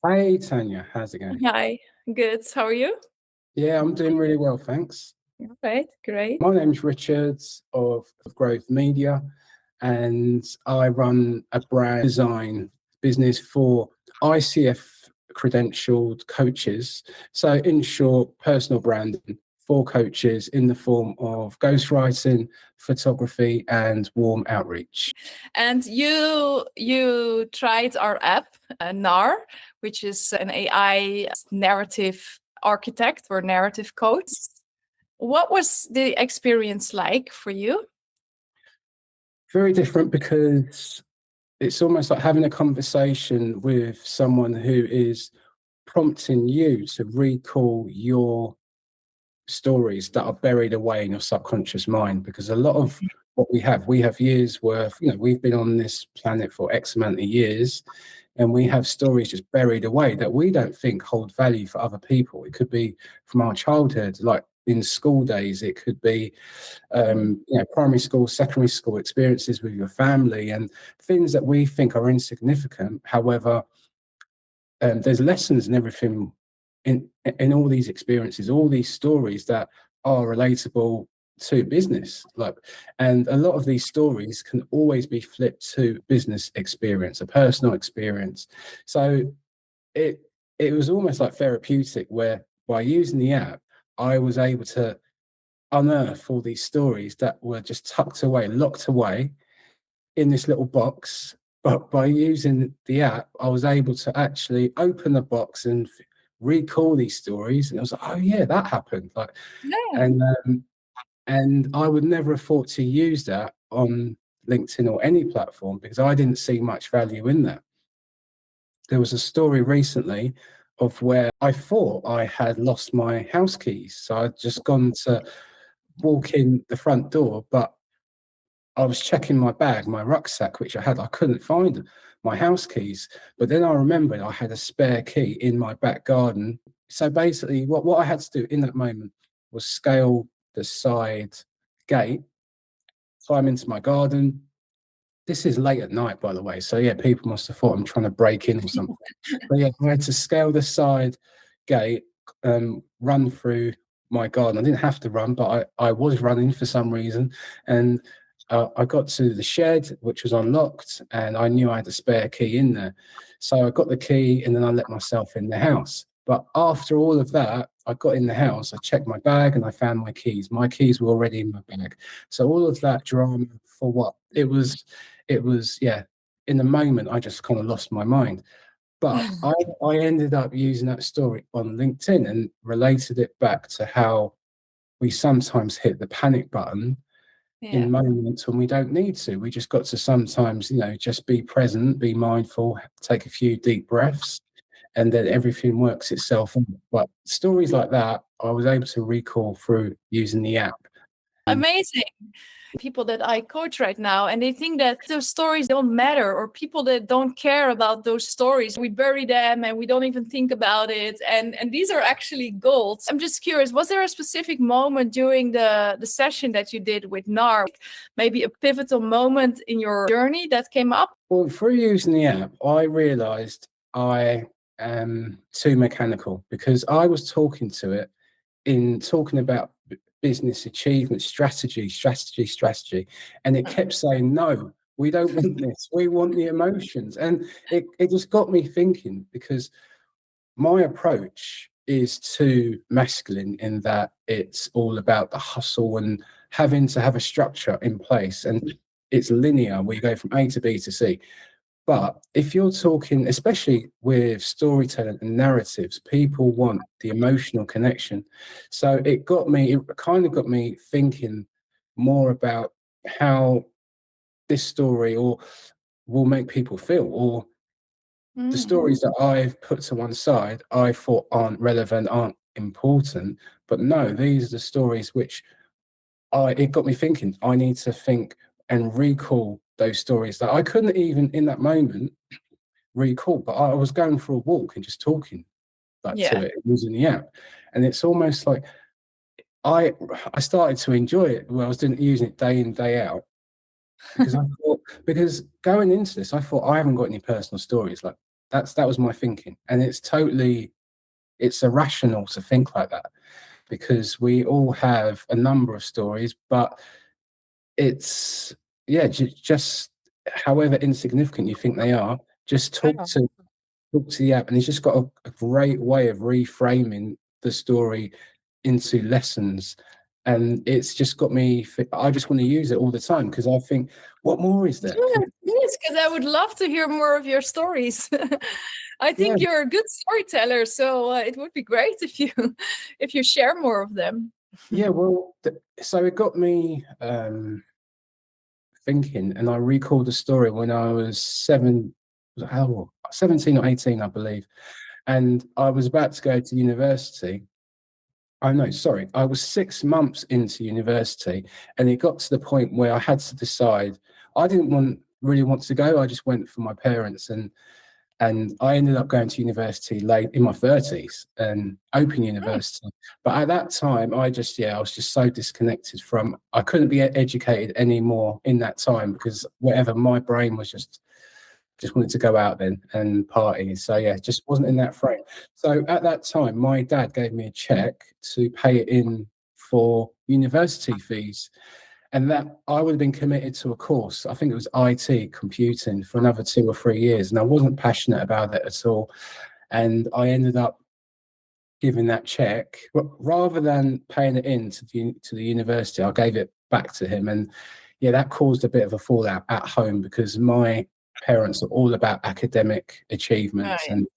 Hey Tanya, how's it going? Hi, good. How are you? Yeah, I'm doing really well, thanks. Great, great. My name's Richard of Growth Media, and I run a brand design business for ICF credentialed coaches. So, in short, personal branding for coaches in the form of ghostwriting, photography, and warm outreach. And you tried our app, NARR, which is an AI narrative architect or narrative coach. What was the experience like for you? Very different because it's almost like having a conversation with someone who is prompting you to recall your stories that are buried away in your subconscious mind. Because a lot of what we have years worth, we've been on this planet for X amount of years, and we have stories just buried away that we don't think hold value for other people. It could be from our childhood, like in school days, it could be primary school, secondary school experiences with your family, and things that we think are insignificant. However, there's lessons and everything in all these experiences, all these stories that are relatable to business. And a lot of these stories can always be flipped to business experience, a personal experience. So it was almost like therapeutic, where by using the app, I was able to unearth all these stories that were just tucked away, locked away in this little box. But by using the app, I was able to actually open the box and recall these stories. And I was like, oh yeah, that happened. Yeah. And and I would never have thought to use that on LinkedIn or any platform because I didn't see much value in that. There was a story recently of where I thought I had lost my house keys. So I'd just gone to walk in the front door, but I was checking my bag, my rucksack, which I had. I couldn't find my house keys. But then I remembered I had a spare key in my back garden. So basically, what I had to do in that moment was scale the side gate, climb into my garden. This is late at night, by the way. So yeah, people must have thought I'm trying to break in or something. But yeah, I had to scale the side gate, run through my garden. I didn't have to run, but I was running for some reason. And I got to the shed, which was unlocked, and I knew I had a spare key in there. So I got the key and then I let myself in the house. But after all of that, I got in the house, I checked my bag and I found my keys. My keys were already in my bag. So all of that drama for what? Yeah, in the moment, I just kind of lost my mind. But I ended up using that story on LinkedIn and related it back to how we sometimes hit the panic button Yeah. in moments when we don't need to. We just got to sometimes, just be present, be mindful, take a few deep breaths, and then everything works itself out. But stories like that, I was able to recall through using the app. Amazing. People that I coach right now, and they think that those stories don't matter, or people that don't care about those stories, we bury them and we don't even think about it. And these are actually gold. I'm just curious, was there a specific moment during the session that you did with NAR, maybe a pivotal moment in your journey that came up? Well, through using the app, I realized I am too mechanical because I was talking to it in talking about business achievement, strategy, and it kept saying, no, we don't want this. We want the emotions. And it just got me thinking, because my approach is too masculine in that it's all about the hustle and having to have a structure in place. And it's linear, where you go from A to B to C. But if you're talking, especially with storytelling and narratives, people want the emotional connection. So it kind of got me thinking more about how this story will make people feel, or the stories that I've put to one side, I thought aren't relevant, aren't important. But no, these are the stories which it got me thinking. I need to think and recall those stories that I couldn't even in that moment recall. But I was going for a walk and just talking to Yeah. it using the app, and it's almost like I started to enjoy it when I was using it day in, day out, because because going into this, I thought I haven't got any personal stories. Like, That was my thinking, and it's irrational to think like that, because we all have a number of stories, but it's just however insignificant you think they are, just talk to the app, and he's just got a great way of reframing the story into lessons. And it's just got me, I just want to use it all the time, because I think, what more is there? Yes, because I would love to hear more of your stories. I think you're a good storyteller, so it would be great if you share more of them. Yeah, well, so it got me thinking, and I recalled the story when I was 17 or 18, I believe, and I was about to go to university. Oh no, sorry, I was 6 months into university, and it got to the point where I had to decide. I didn't really want to go. I just went for my parents, and I ended up going to university late in my 30s, and open university. But at that time, I was just so disconnected from. I couldn't be educated anymore in that time, because whatever, my brain was just wanted to go out then and party. So yeah, just wasn't in that frame. So at that time, my dad gave me a check to pay it in for university fees. And that I would have been committed to a course. I think it was IT computing for another 2 or 3 years. And I wasn't passionate about it at all. And I ended up giving that check, rather than paying it in to the university, I gave it back to him. And yeah, that caused a bit of a fallout at home, because my parents are all about academic achievements. Right. And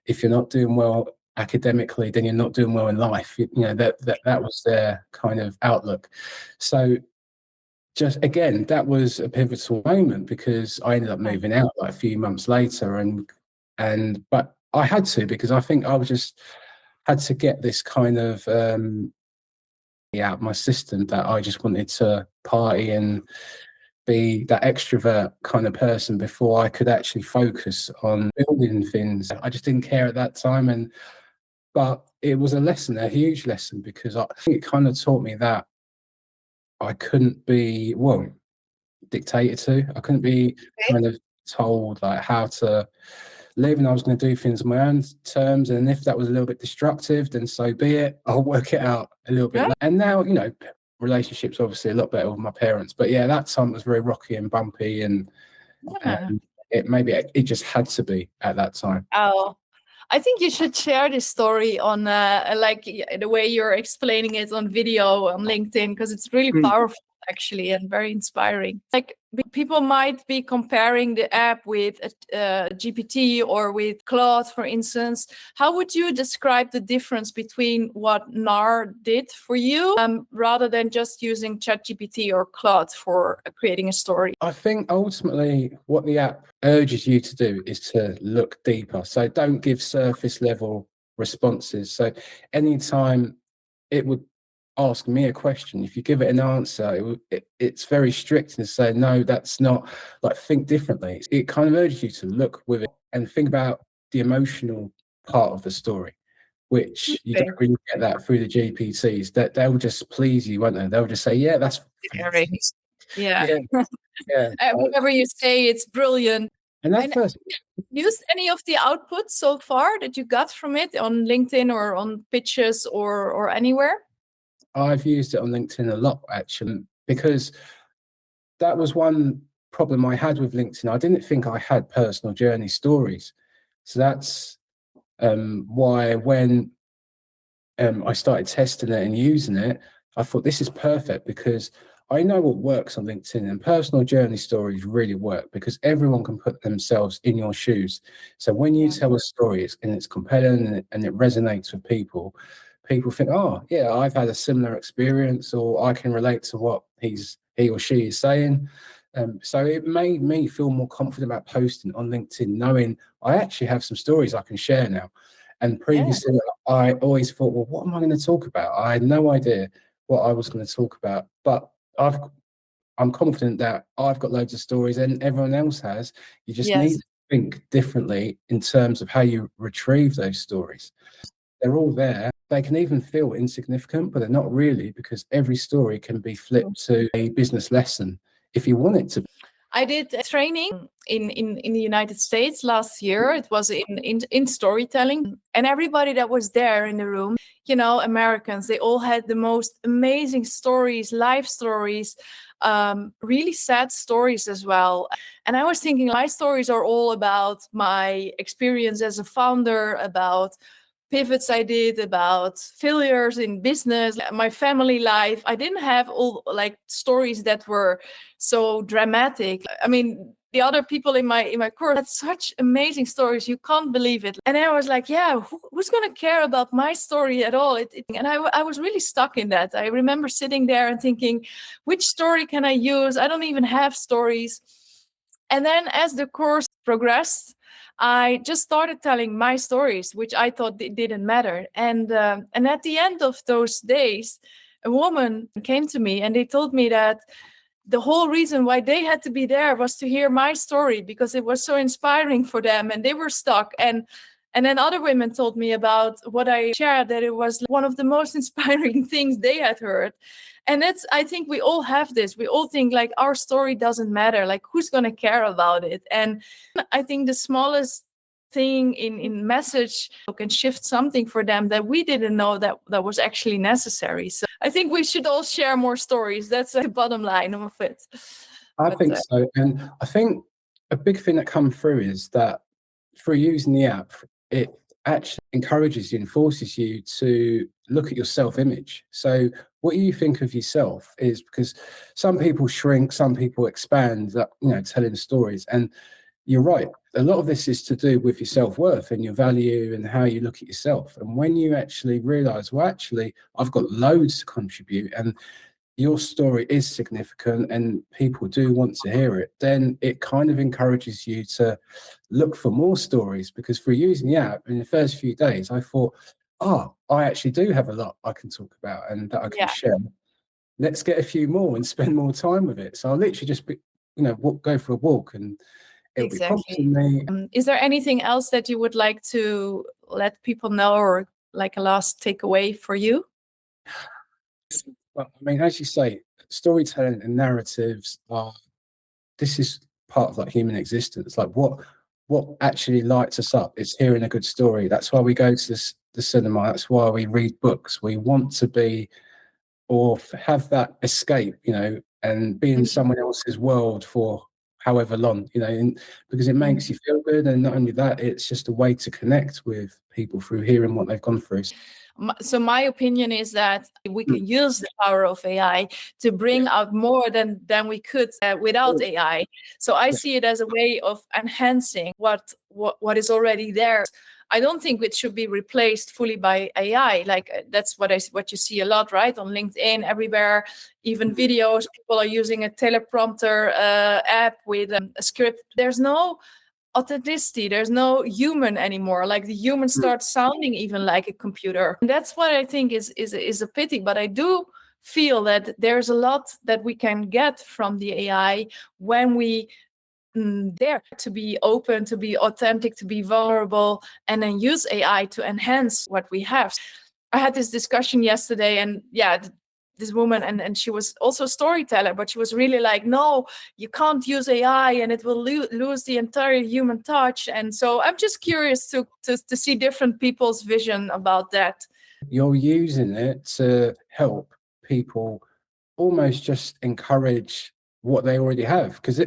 if you're not doing well academically, then you're not doing well in life. That was their kind of outlook. So just again, that was a pivotal moment, because I ended up moving out like a few months later, and but I had to, because I think I was just had to get this kind of out of my system, that I just wanted to party and be that extrovert kind of person before I could actually focus on building things. I just didn't care at that time, but it was a lesson, a huge lesson, because I think it kind of taught me that I couldn't be dictated to. I couldn't be kind of told like how to live, and I was going to do things on my own terms. And if that was a little bit destructive, then so be it. I'll work it out a little bit. And now, relationships obviously a lot better with my parents. But yeah, that time was very rocky and bumpy, and it just had to be at that time. Oh, I think you should share this story on like the way you're explaining it on video on LinkedIn, because it's really powerful actually, and very inspiring. Like, people might be comparing the app with GPT or with Claude, for instance. How would you describe the difference between what NARR did for you rather than just using ChatGPT or Claude for creating a story? I think ultimately what the app urges you to do is to look deeper. So don't give surface level responses. So anytime it would ask me a question, if you give it an answer, it's very strict and say, no, that's not, like, think differently. It kind of urges you to look with it and think about the emotional part of the story, which you don't really get that through the GPTs. That they'll just please you, won't they? They'll just say, yeah, that's yeah. Whatever you say, it's brilliant. And that first, used any of the outputs so far that you got from it on LinkedIn or on pitches or anywhere? I've used it on LinkedIn a lot, actually, because that was one problem I had with LinkedIn. I didn't think I had personal journey stories. So that's why when I started testing it and using it, I thought this is perfect, because I know what works on LinkedIn, and personal journey stories really work because everyone can put themselves in your shoes. So when you tell a story and it's compelling and it resonates with people, people think, oh yeah, I've had a similar experience, or I can relate to what he or she is saying. So it made me feel more confident about posting on LinkedIn, knowing I actually have some stories I can share now. And previously, I always thought, well, what am I going to talk about? I had no idea what I was going to talk about, but I'm confident that I've got loads of stories and everyone else has. You just need to think differently in terms of how you retrieve those stories. They're all there. They can even feel insignificant, but they're not really, because every story can be flipped to a business lesson if you want it to be. I did a training in the United States last year. It was in storytelling, and everybody that was there in the room, Americans, they all had the most amazing stories, life stories, really sad stories as well. And I was thinking, my stories are all about my experience as a founder, about pivots I did, about failures in business, my family life. I didn't have all like stories that were so dramatic. I mean, the other people in my course had such amazing stories. You can't believe it. And I was like, yeah, who's going to care about my story at all? And I was really stuck in that. I remember sitting there and thinking, which story can I use? I don't even have stories. And then as the course progressed, I just started telling my stories, which I thought didn't matter. And at the end of those days, a woman came to me and they told me that the whole reason why they had to be there was to hear my story because it was so inspiring for them and they were stuck. And then other women told me about what I shared, that it was one of the most inspiring things they had heard. And I think we all have this. We all think like our story doesn't matter. Like who's going to care about it? And I think the smallest thing in message can shift something for them that we didn't know that was actually necessary. So I think we should all share more stories. That's the bottom line of it. I think so. And I think a big thing that comes through is that through using the app, it actually encourages you and forces you to look at your self-image. So what you think of yourself is, because some people shrink, some people expand, that, telling stories. And you're right. A lot of this is to do with your self-worth and your value and how you look at yourself. And when you actually realize, well, actually, I've got loads to contribute and your story is significant and people do want to hear it, then it kind of encourages you to look for more stories. Because through using the app in the first few days, I thought, I actually do have a lot I can talk about and that I can share. Let's get a few more and spend more time with it. So I'll literally just go for a walk and it'll be prompting me. Is there anything else that you would like to let people know, or like a last takeaway for you? Well, I mean, as you say, storytelling and narratives this is part of like human existence. Like what actually lights us up is hearing a good story. That's why we go to the cinema. That's why we read books. We want to be or have that escape, and be in someone else's world for however long, because it makes you feel good. And not only that, it's just a way to connect with people through hearing what they've gone through. So my opinion is that we can use the power of AI to bring out more than we could without AI. So I see it as a way of enhancing what is already there. I don't think it should be replaced fully by AI. Like that's what you see a lot, right? On LinkedIn, everywhere, even videos, people are using a teleprompter app with a script. There's no authenticity, there's no human anymore. Like the human starts sounding even like a computer. And that's what I think is a pity. But I do feel that there's a lot that we can get from the AI when we dare to be open, to be authentic, to be vulnerable, and then use AI to enhance what we have. I had this discussion yesterday, and this woman, and she was also a storyteller, but she was really like, no, you can't use AI and it will lose the entire human touch. And so I'm just curious to see different people's vision about that. You're using it to help people almost just encourage what they already have, because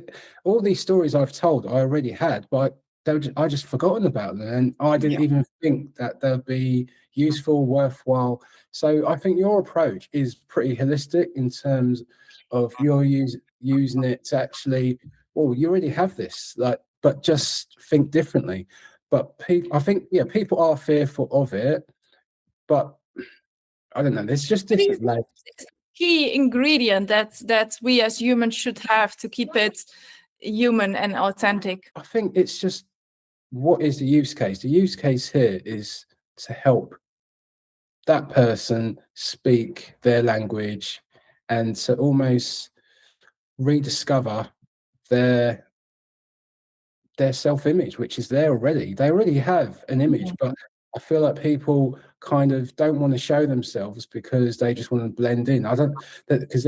all these stories I've told I already had, but I just forgotten about them, and I didn't even think that they'll be useful, worthwhile. So I think your approach is pretty holistic in terms of you're using it to actually, you already have this, but just think differently. But I think people are fearful of it, but I don't know. There's just different layers. Key ingredient that we as humans should have to keep it human and authentic. I think it's just, what is the use case? The use case here is to help that person speak their language and to almost rediscover their self-image, which is there already. They already have an image, but I feel like people kind of don't want to show themselves because they just want to blend in. Because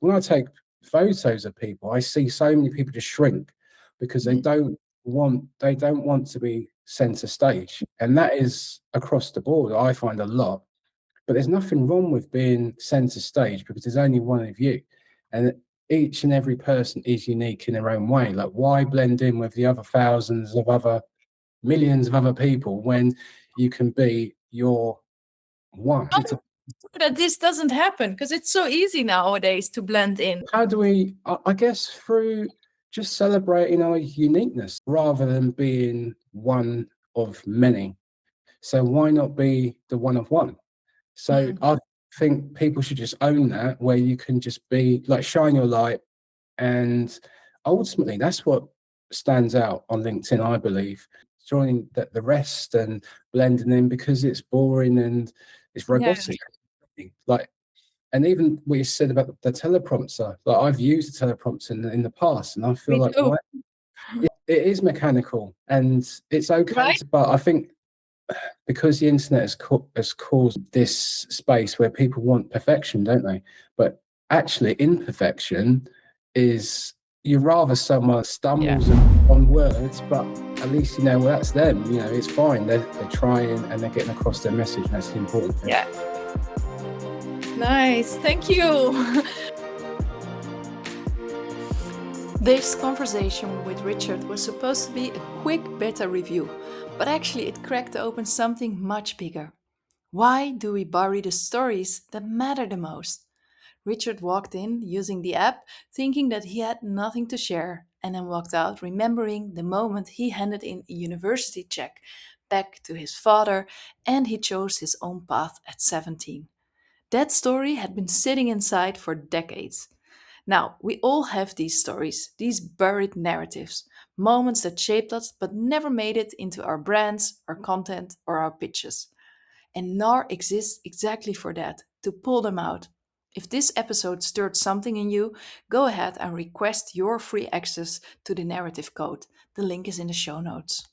when I take photos of people, I see so many people just shrink because they don't want to be center stage. And that is across the board, I find a lot. But there's nothing wrong with being center stage because there's only one of you. And each and every person is unique in their own way. Like, why blend in with the other thousands of other millions of other people when you can be your one? That this doesn't happen because it's so easy nowadays to blend in. How do we, I guess, through just celebrating our uniqueness rather than being one of many. So why not be the one of one? So I think people should just own that, where you can just be like, shine your light. And ultimately, that's what stands out on LinkedIn, I believe. Joining the rest and blending in because it's boring and it's robotic. Like, and even what you said about the teleprompter, like I've used the teleprompter in the past, and I feel like it is mechanical and it's okay, Right? but I think because the internet has caused this space where people want perfection, don't they? But actually, imperfection is, you rather someone stumbles on words, but at least you know, well, that's them. You know, it's fine. They're trying and they're getting across their message. That's the important thing. Yeah. Nice. Thank you. This conversation with Richard was supposed to be a quick beta review, but actually it cracked open something much bigger. Why do we bury the stories that matter the most? Richard walked in using the app, thinking that he had nothing to share, and then walked out remembering the moment he handed in a university check back to his father and he chose his own path at 17. That story had been sitting inside for decades. Now, we all have these stories, these buried narratives, moments that shaped us but never made it into our brands, our content, or our pitches. And NAR exists exactly for that, to pull them out. If this episode stirred something in you, go ahead and request your free access to the narrative code. The link is in the show notes.